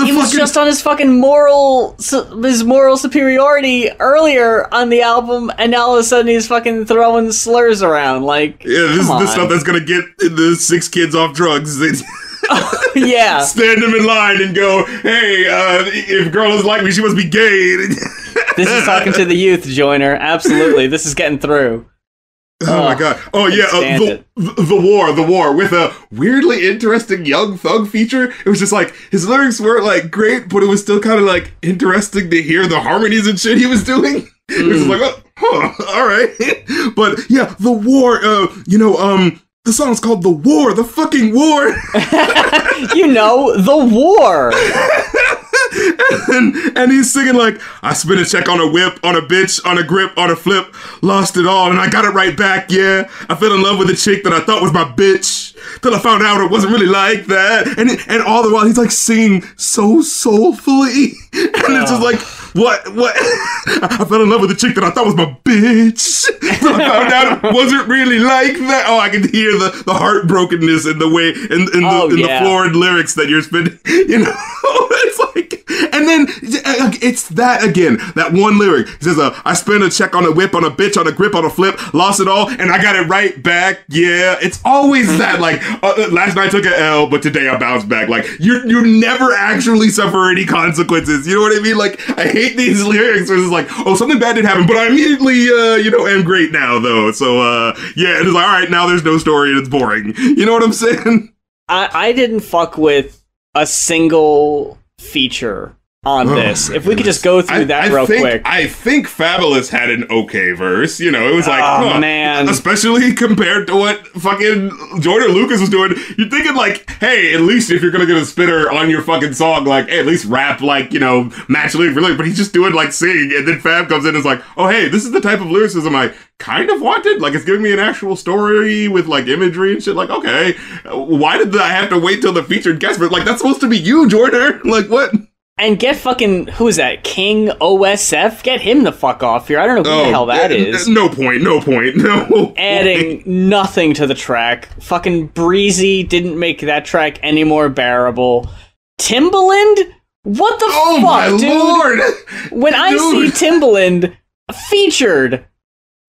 He was just on his fucking moral superiority earlier on the album, and now all of a sudden he's fucking throwing slurs around. Like, yeah, this is the stuff that's gonna get the 6 kids off drugs. Yeah. Stand them in line and go, hey, if a girl doesn't like me, she must be gay. This is talking to the youth, Joyner. Absolutely. This is getting through. Oh my god. Oh yeah, the war with a weirdly interesting Young Thug feature. It was just like, his lyrics weren't like great, but it was still kind of like interesting to hear the harmonies and shit he was doing. It was just like, all right. But yeah, the war, the song's called The War, the fucking war. You know, the war. and he's singing like, I spent a check on a whip, on a bitch, on a grip, on a flip, lost it all, and I got it right back, yeah. I fell in love with a chick that I thought was my bitch, till I found out it wasn't really like that. And all the while he's like singing so soulfully. And it's just like, what? I fell in love with a chick that I thought was my bitch. Till I found out it wasn't really like that. Oh, I can hear the heartbrokenness in the way, in the florid lyrics that you're spinning. You know, it's like, and then it's that again, that one lyric. It says, I spent a check on a whip, on a bitch, on a grip, on a flip, lost it all, and I got it right back. Yeah, it's always that, like, last night took an L, but today I bounced back. Like, you never actually suffer any consequences. You know what I mean? Like, I hate these lyrics where it's like, oh, something bad did happen, but I immediately, am great now, though. So, yeah, it's like, all right, now there's no story and it's boring. You know what I'm saying? I didn't fuck with a single feature on this. If we could just go through that real quick. I think Fabulous had an okay verse. You know, it was like, man. Especially compared to what fucking Joyner Lucas was doing. You're thinking like, hey, at least if you're gonna get a spitter on your fucking song, like, hey, at least rap like, match lyric for lyric. But he's just doing like singing, and then Fab comes in and is like, oh, hey, this is the type of lyricism I kind of wanted. Like, it's giving me an actual story with like imagery and shit. Like, okay, why did I have to wait till the featured guest? But like, that's supposed to be you, Joyner. Like, what? And get fucking, who is that? King OSF? Get him the fuck off here. I don't know who the hell that is. No point. Adding nothing to the track. Fucking Breezy didn't make that track any more bearable. Timbaland? What the fuck, my dude? Lord! When I see Timbaland featured,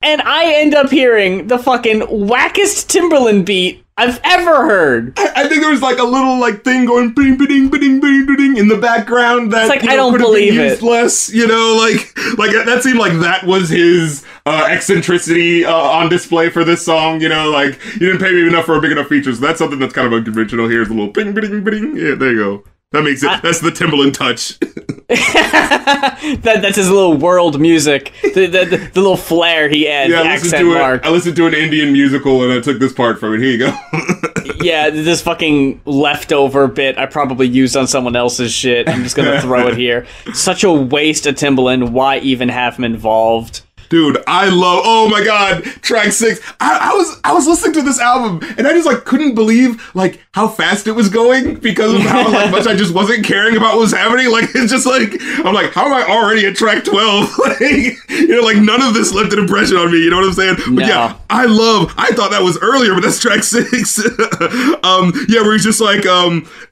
and I end up hearing the fucking wackest Timbaland beat I've ever heard. I think there was like a little like thing going bing bing bing bing bing in the background that, it's like, I don't believe it. Less, like that seemed like that was his eccentricity on display for this song. Like, you didn't pay me enough for a big enough feature, so that's something that's kind of unconventional. Here's a little bing bing bing. Yeah, there you go. That makes it. That's the Timbaland touch. That's his little world music. The little flair he adds. Yeah, I listened to an Indian musical and I took this part from it. Here you go. Yeah, this fucking leftover bit I probably used on someone else's shit. I'm just gonna throw it here. Such a waste of Timbaland. Why even have him involved? Dude, oh my god, track 6. I was listening to this album and I just like couldn't believe like how fast it was going because of how like much I just wasn't caring about what was happening. Like, it's just like, I'm like, how am I already at track 12? Like none of this left an impression on me, you know what I'm saying? But yeah, I thought that was earlier, but that's track 6. Yeah, where he's just like,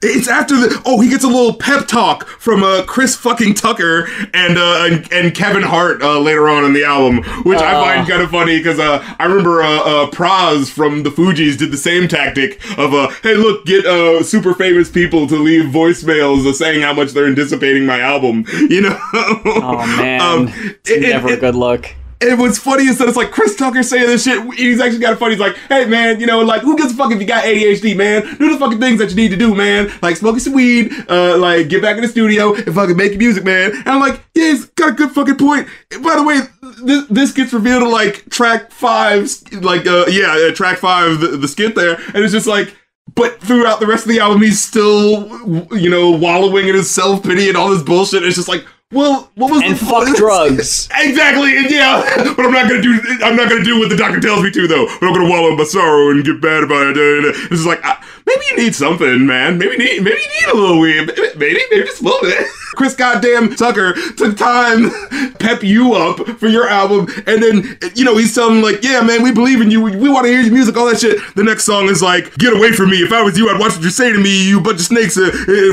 it's after he gets a little pep talk from Chris fucking Tucker and Kevin Hart later on in the album. Which I find kind of funny because I remember Praz from the Fugees did the same tactic of hey, look, get super famous people to leave voicemails saying how much they're anticipating my album. Oh man, it's never a good look. And what's funny is that it's like Chris Tucker saying this shit. He's actually got it funny. He's like, hey, man, you know, like, who gives a fuck if you got ADHD, man? Do the fucking things that you need to do, man. Like, smoking some weed, like, get back in the studio and fucking make music, man. And I'm like, yeah, he's got a good fucking point. By the way, this gets revealed in, like, track 5, like, track 5, the skit there. And it's just like, but throughout the rest of the album, he's still, you know, wallowing in his self-pity and all this bullshit. It's just like, well, what was and fuck drugs. Exactly, and yeah, but I'm not gonna do what the doctor tells me to, though. I'm not gonna wallow in my sorrow and get bad about it. It's just like, maybe you need something, man. Maybe you need a little weed. Maybe just a little bit. Chris goddamn Tucker took time, pep you up for your album, and then, you know, he's telling him, like, yeah, man, we believe in you. We want to hear your music, all that shit. The next song is like, get away from me. If I was you, I'd watch what you say to me, you bunch of snakes.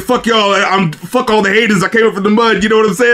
Fuck y'all. Fuck all the haters. I came up from the mud. You know what I'm saying?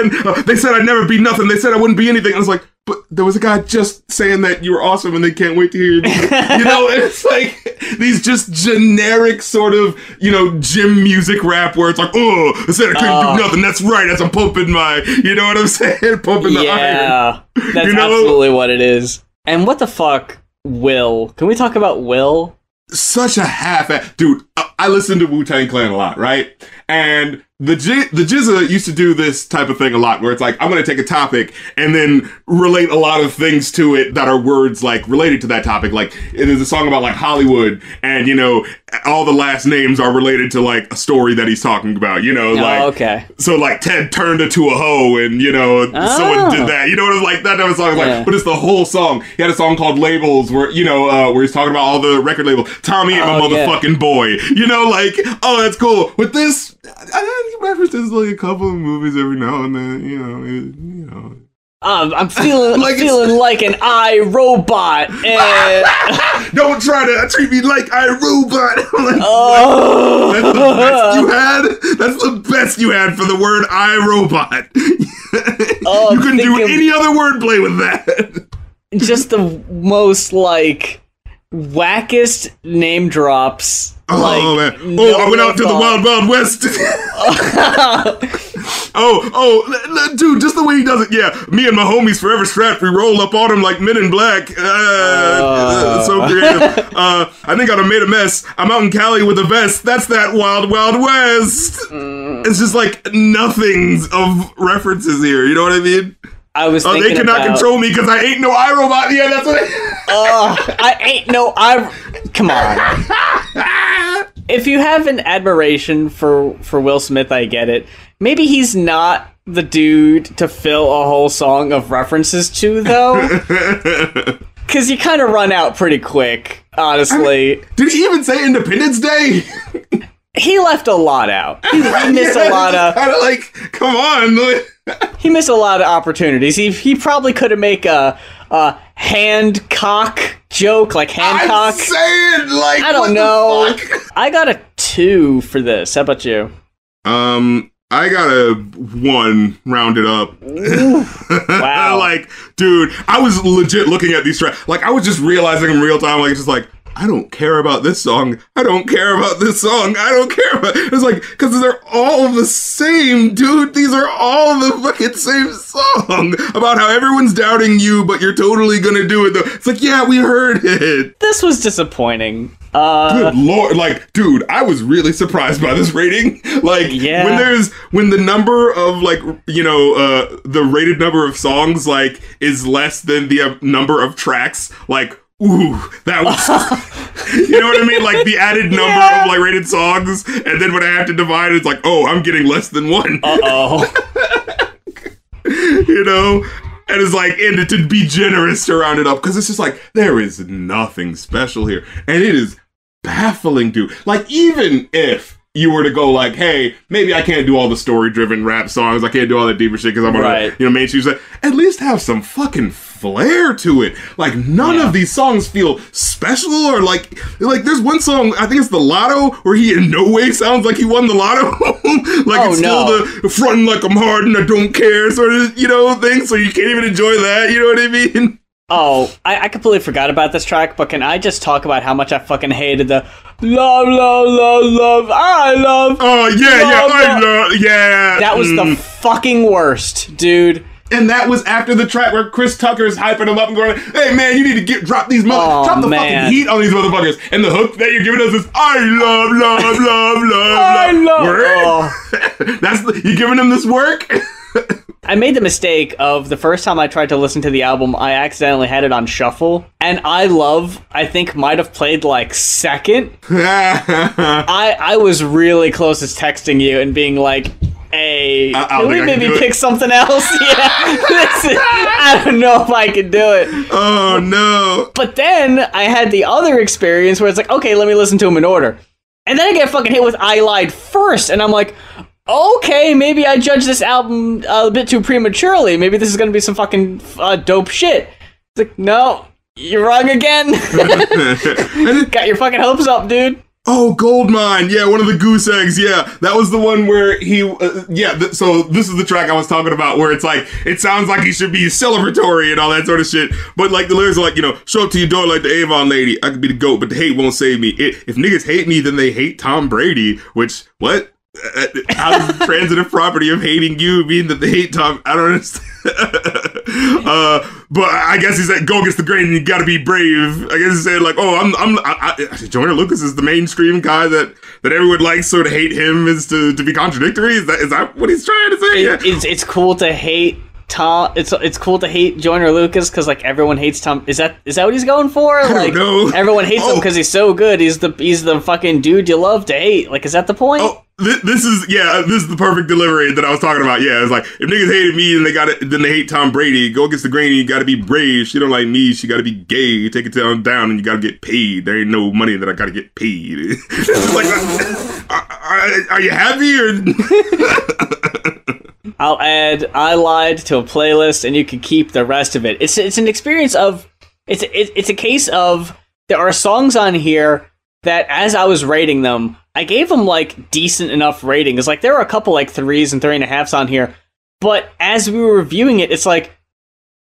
They said I'd never be nothing. They said I wouldn't be anything. I was like, but there was a guy just saying that you were awesome and they can't wait to hear you. You know, it's like these just generic sort of, you know, gym music rap where it's like, oh, I said I couldn't do nothing. That's right. As I'm pumping my, you know what I'm saying? Pumping the iron. Yeah, that's you know? absolutely what it is. And what the fuck, Will? Can we talk about Will? Such a half-ass... Dude, I listen to Wu-Tang Clan a lot, right? And the GZA used to do this type of thing a lot, where it's like, I'm going to take a topic and then relate a lot of things to it that are words, like, related to that topic. Like, there's a song about, like, Hollywood, and, you know, all the last names are related to, like, a story that he's talking about, you know? Like, okay. So, like, Ted turned into a hoe, and, you know, someone did that. You know what it's like? That type of song. Like, but it's the whole song. He had a song called Labels, where, you know, where he's talking about all the record labels. Tommy ain't my motherfucking boy. You know, like, oh, that's cool. With this, I references like a couple of movies every now and then, you know. I'm feeling like an iRobot. And... Don't try to treat me like iRobot. Like, that's the best you had. That's the best you had for the word iRobot. You couldn't do any other wordplay with that. Just the most like wackest name drops. Oh, like, man. I went out to the Wild Wild West. Dude, just the way he does it. Yeah, me and my homies forever strapped. We roll up on him like Men in Black. So creative. I think I done made a mess. I'm out in Cali with a vest. That's that Wild Wild West. It's just like nothings of references here. You know what I mean? I was thinking they cannot control me because I ain't no iRobot. Yeah, that's what I ain't no Come on. If you have an admiration for Will Smith, I get it. Maybe he's not the dude to fill a whole song of references to, though. Because you kind of run out pretty quick, honestly. I mean, did he even say Independence Day? He left a lot out. He missed a lot of... Kind of like, come on. He missed a lot of opportunities. He probably could have made a hand cock joke, like Hancock. I'm saying, like, I don't know. I got a 2 for this. How about you? I got a 1 rounded up. Ooh, wow. Like, dude, I was legit looking at these tracks. Like, I was just realizing in real time, like, it's just like, I don't care about this song. I don't care about this song. I don't care about... It's like, because they're all the same, dude. These are all the fucking same song about how everyone's doubting you, but you're totally gonna do it, though. It's like, yeah, we heard it. This was disappointing. Good lord, like, dude, I was really surprised by this rating. Like, yeah. when the number of, like, you know, the rated number of songs, like, is less than the number of tracks, like, ooh, that was, you know what I mean? Like, the added number of, like, rated songs, and then when I have to divide, it's like, oh, I'm getting less than 1. Uh-oh. You know? And it's like, and to be generous to round it up, because it's just like, there is nothing special here. And it is baffling, dude. Like, even if you were to go like, hey, maybe I can't do all the story-driven rap songs, I can't do all that deeper shit because I'm on a, you know, mainstream, at least have some fucking flair to it. Like, none of these songs feel special, or like there's one song, I think it's the Lotto, where he in no way sounds like he won the Lotto. Like, it's still the frontin' like I'm hard and I don't care sort of, you know, thing, so you can't even enjoy that, you know what I mean? Oh, I completely forgot about this track, but can I just talk about how much I fucking hated the love, love, love, love, I love. Oh, yeah, love, I love, yeah. That was the fucking worst, dude. And that was after the track where Chris Tucker's hyping him up and going, "Hey man, you need to drop these drop the fucking heat on these motherfuckers." And the hook that you're giving us is, "I love work." That's you giving him this work. I made the mistake of the first time I tried to listen to the album, I accidentally had it on shuffle, and I think might have played like second. I was really close to texting you and being like, "Hey, can we maybe pick something else?" Yeah, listen, I don't know if I can do it. Oh no! But then I had the other experience where it's like, okay, let me listen to them in order, and then I get fucking hit with "I Lied" first, and I'm like, okay, maybe I judged this album a bit too prematurely. Maybe this is gonna be some fucking dope shit. It's like, no, you're wrong again. Got your fucking hopes up, dude. Oh, Goldmine. Yeah, one of the goose eggs. Yeah, that was the one where he, so this is the track I was talking about where it's like, it sounds like he should be celebratory and all that sort of shit. But like the lyrics are like, show up to your door like the Avon lady. I could be the GOAT, but the hate won't save me. If niggas hate me, then they hate Tom Brady, which, what? How does the transitive property of hating you mean that they hate Tom? I don't understand. But I guess he said, go against the grain and you gotta be brave. I guess he said like, Joyner Lucas is the mainstream guy that everyone likes, so to hate him is to be contradictory. Is that what he's trying to say? It's cool to hate Tom. It's cool to hate Joyner Lucas because like everyone hates Tom. Is that what he's going for? I don't know. Everyone hates him because he's so good. He's the fucking dude you love to hate. Like, is that the point? Oh, this is the perfect delivery that I was talking about. Yeah, it's like if niggas hated me and then they hate Tom Brady. Go against the grain and you gotta be brave. She don't like me. She gotta be gay. Take it down and you gotta get paid. There ain't no money that I gotta get paid. Like, are you happy or? I'll add "I Lied" to a playlist, and you can keep the rest of it. It's an experience of it's a case of there are songs on here that as I was rating them, I gave them like decent enough ratings. Like there were a couple like 3s and 3.5s on here, but as we were reviewing it, it's like,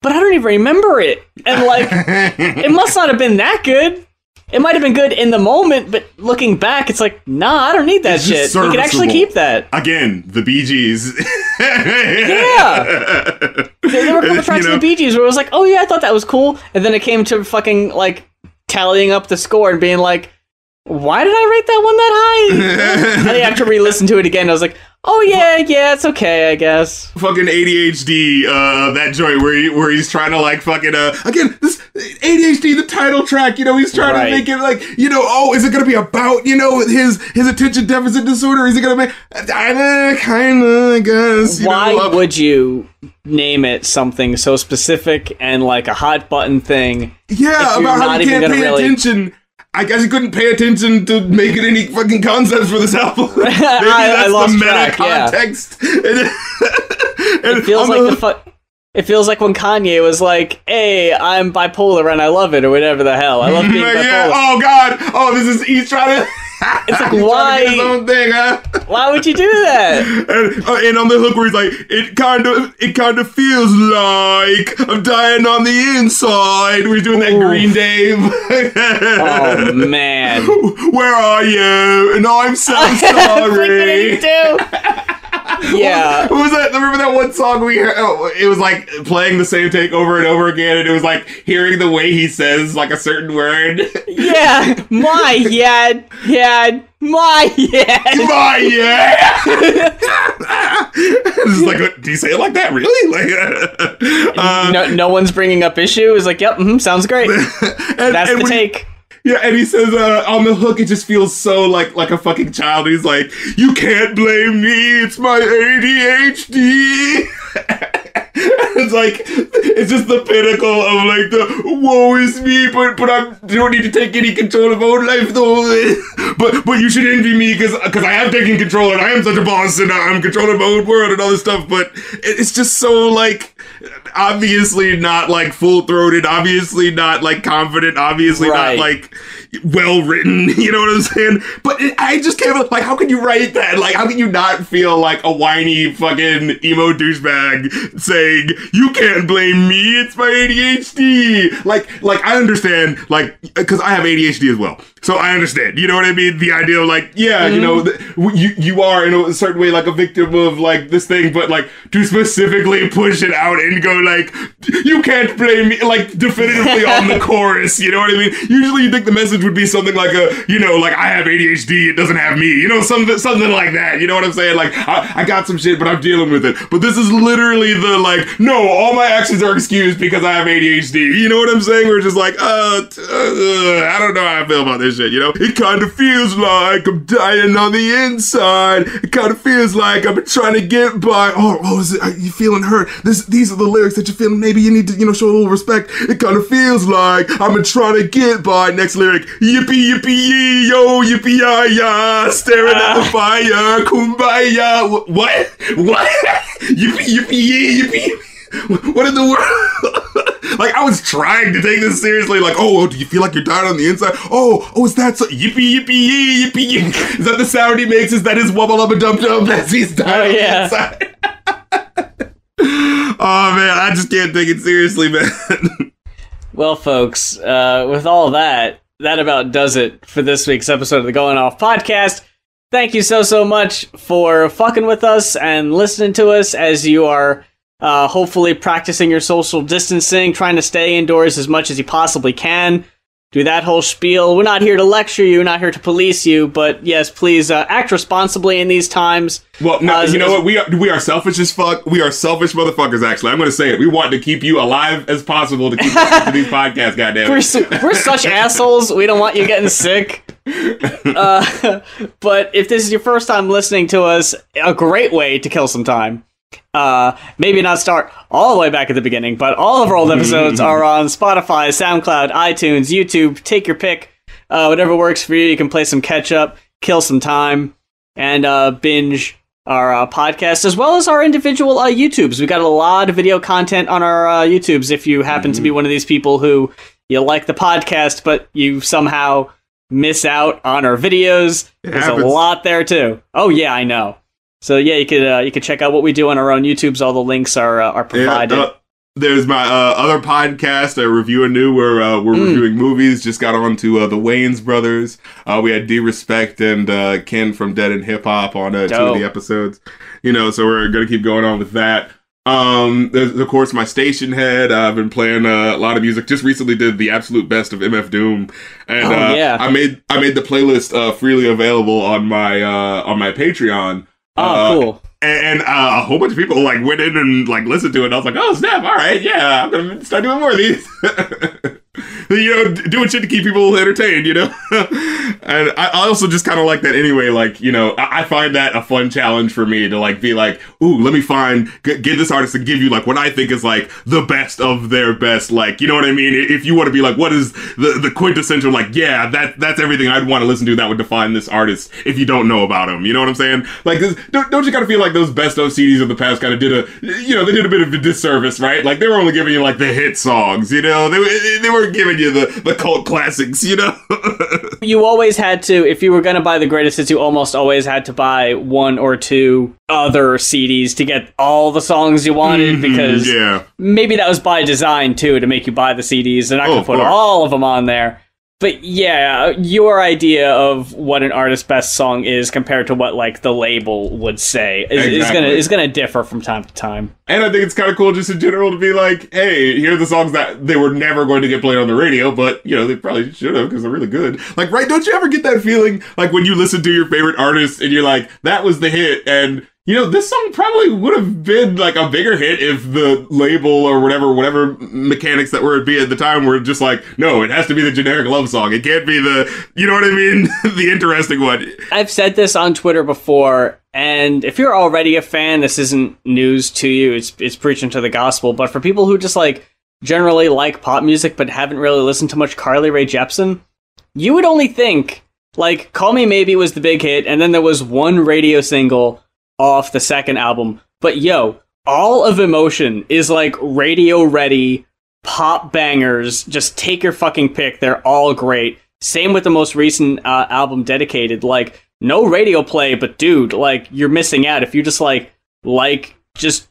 but I don't even remember it, and like it must not have been that good. It might have been good in the moment, but looking back, it's like, nah, I don't need that shit. You can actually keep that. Again, the Bee Gees. Yeah. There were a couple tracks of the Bee Gees where it was like, oh yeah, I thought that was cool. And then it came to fucking, like, tallying up the score and being like, why did I rate that one that high? And I have to re-listen to it again. I was like, oh yeah, it's okay, I guess. Fucking ADHD, that joint where he's trying to like fucking, again, this ADHD, the title track, he's trying to make it like, is it gonna be about, his attention deficit disorder? Is it gonna be, kinda, I guess. Why would you name it something so specific and like a hot button thing? Yeah, about how you can't pay attention. I guess he couldn't pay attention to making any fucking concepts for this album. Maybe that's the meta context. Yeah. It feels like when Kanye was like, "Hey, I'm bipolar and I love it," or whatever the hell. I love being bipolar. Yeah. Oh God. Oh, he's trying to. It's like, why? His own thing, huh? Why would you do that? And on the hook where he's like, it kind of feels like I'm dying on the inside. We're doing that Green Day. Oh man, where are you? And I'm so sorry. Yeah. What was that? Remember that one song we heard? Oh, it was like playing the same take over and over again, and it was like hearing the way he says like a certain word. Yeah, my yad. This is like, do you say it like that? Really? Like, no one's bringing up issue. It's like, yep, sounds great. That's the take. Yeah, and he says on the hook, it just feels so like a fucking child. He's like, you can't blame me, it's my ADHD. It's like, it's just the pinnacle of like the woe is me, but I don't need to take any control of my own life though. But you should envy me because I have taken control and I am such a boss and I'm controlling my own world and all this stuff. But it's just so like, obviously not like full-throated, obviously not like confident, obviously not like well-written, you know what I'm saying? But I just can't, like, how can you write that? Like, how can you not feel like a whiny fucking emo douchebag saying, you can't blame me, it's my ADHD? Like I understand, like, because I have ADHD as well. So I understand, you know what I mean? The idea of like, yeah, you know, you are in a certain way like a victim of like this thing, but like to specifically push it out and go like, you can't blame me, like definitively on the chorus, you know what I mean? Usually you think the message would be something like you know, like I have ADHD, it doesn't have me, you know, something like that, you know what I'm saying? Like, I got some shit, but I'm dealing with it. But this is literally the like, no, all my actions are excused because I have ADHD, you know what I'm saying? We're just like, I don't know how I feel about this shit, you know? It kind of feels like I'm dying on the inside. It kind of feels like I've been trying to get by. Oh, is it, are you feeling hurt? These are the lyrics that you're feeling. Maybe you need to, you know, show a little respect. It kind of feels like I've been trying to get by. Next lyric, yippee, yippee, yee, yo, yippee, ya, ya, staring at the fire, kumbaya. What? Yippee, yippee, yee, yippee. What in the world? Like, I was trying to take this seriously. Like, oh, do you feel like you're dying on the inside? Oh, is that so? Yippee, yippee, yee, yippee, yee. Is that the sound he makes? Is that his wubba lubba dum dum as he's dying on the inside? Oh, man, I just can't take it seriously, man. Well, folks, with all that about does it for this week's episode of the Going Off podcast. Thank you so much for fucking with us and listening to us as you are hopefully practicing your social distancing, trying to stay indoors as much as you possibly can. Do that whole spiel. We're not here to lecture you, not here to police you, but yes, please act responsibly in these times. Well, no, you know what? We are selfish as fuck. We are selfish motherfuckers, actually. I'm going to say it. We want to keep you alive as possible to keep listening to these podcasts, goddammit. We're such assholes. We don't want you getting sick. But if this is your first time listening to us, a great way to kill some time. Maybe not start all the way back at the beginning, but all of our old episodes are on Spotify, SoundCloud, iTunes, YouTube. Take your pick. Whatever works for you. You can play some catch up, kill some time, and binge our podcast, as well as our individual YouTubes. We got a lot of video content on our YouTubes. If you happen to be one of these people who you like the podcast, but you somehow miss out on our videos, there's a lot there too. Oh yeah, I know. So yeah, you could check out what we do on our own YouTubes. All the links are provided. Yeah, there's my other podcast, Review Anew, where we're reviewing movies. Just got on to the Wayans brothers. We had D-Respect and Ken from Dead and Hip Hop on 2 of the episodes. You know, so we're gonna keep going on with that. There's of course my station head. I've been playing a lot of music. Just recently did the absolute best of MF Doom, and I made the playlist freely available on my Patreon. Oh, cool. And a whole bunch of people like went in and like listened to it. And I was like, oh snap! All right, yeah, I'm gonna start doing more of these. You know, doing shit to keep people entertained, you know? And I also just kind of like that anyway. Like, you know, I find that a fun challenge for me to like be like, ooh, let me get this artist to give you like what I think is like the best of their best. Like, you know what I mean? If you want to be like, what is the quintessential, like, yeah, that's everything I'd want to listen to that would define this artist if you don't know about him. You know what I'm saying? Like, don't you kind of feel like those best of CDs of the past kind of did they did a bit of a disservice, right? Like, they were only giving you like the hit songs, you know? They were giving you the cult classics, you know? You always had to, if you were going to buy the greatest hits, you almost always had to buy one or two other CDs to get all the songs you wanted, because maybe that was by design too, to make you buy the CDs. They're not going to put all of them on there. But yeah, your idea of what an artist's best song is compared to what like the label would say is gonna differ from time to time. And I think it's kind of cool just in general to be like, hey, here are the songs that they were never going to get played on the radio, but you know, they probably should have because they're really good. Like, right? Don't you ever get that feeling like when you listen to your favorite artist and you're like, that was the hit, and you know, this song probably would have been like a bigger hit if the label or whatever mechanics that were at the time were just like, no, it has to be the generic love song. It can't be you know what I mean? The interesting one. I've said this on Twitter before, and if you're already a fan, this isn't news to you. It's preaching to the gospel. But for people who just like generally like pop music but haven't really listened to much Carly Rae Jepsen, you would only think like Call Me Maybe was the big hit, and then there was one radio single off the second album. But yo, all of Emotion is like radio ready pop bangers. Just take your fucking pick. They're all great. Same with the most recent album, Dedicated. Like, no radio play, but dude, like, you're missing out if you just just,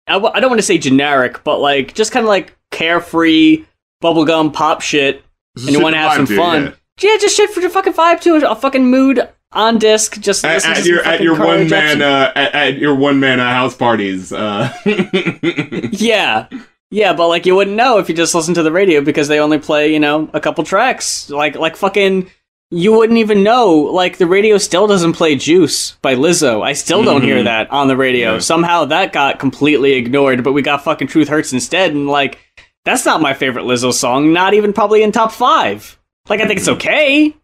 I don't want to say generic, but like just kind of like carefree bubblegum pop shit, and you want to have some fun. Yeah, just shit for your fucking vibe to a fucking mood on disc. Just at your one man house parties. Yeah, but like you wouldn't know if you just listen to the radio because they only play, a couple tracks. Like fucking, you wouldn't even know. Like the radio still doesn't play "Juice" by Lizzo. I still don't hear that on the radio. Yeah. Somehow that got completely ignored, but we got fucking "Truth Hurts" instead, and like that's not my favorite Lizzo song. Not even probably in top 5. Like, I think it's okay,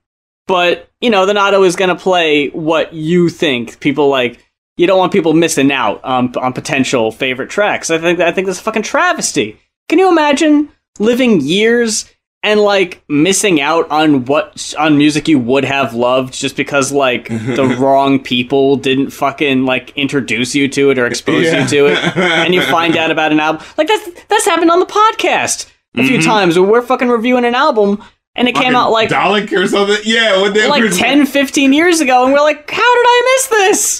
but, they're not always going to play what you think. People, like, you don't want people missing out on potential favorite tracks. I think that's a fucking travesty. Can you imagine living years and, like, missing out on music you would have loved just because, like, the wrong people didn't fucking, like, introduce you to it or expose you to it, and you find out about an album? Like, that's happened on the podcast a few times where we're fucking reviewing an album, and it came out like Dalek or something. Yeah, when they like 10, 15 years ago, and we're like, how did I miss this?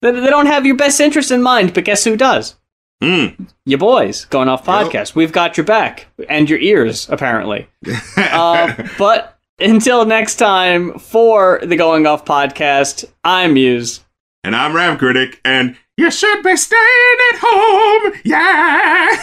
They don't have your best interest in mind, but guess who does? Your boys, Going Off Podcast. Yep. We've got your back and your ears, apparently. But until next time, for the Going Off Podcast, I'm Muse. And I'm Rap Critic, and you should be staying at home, yeah!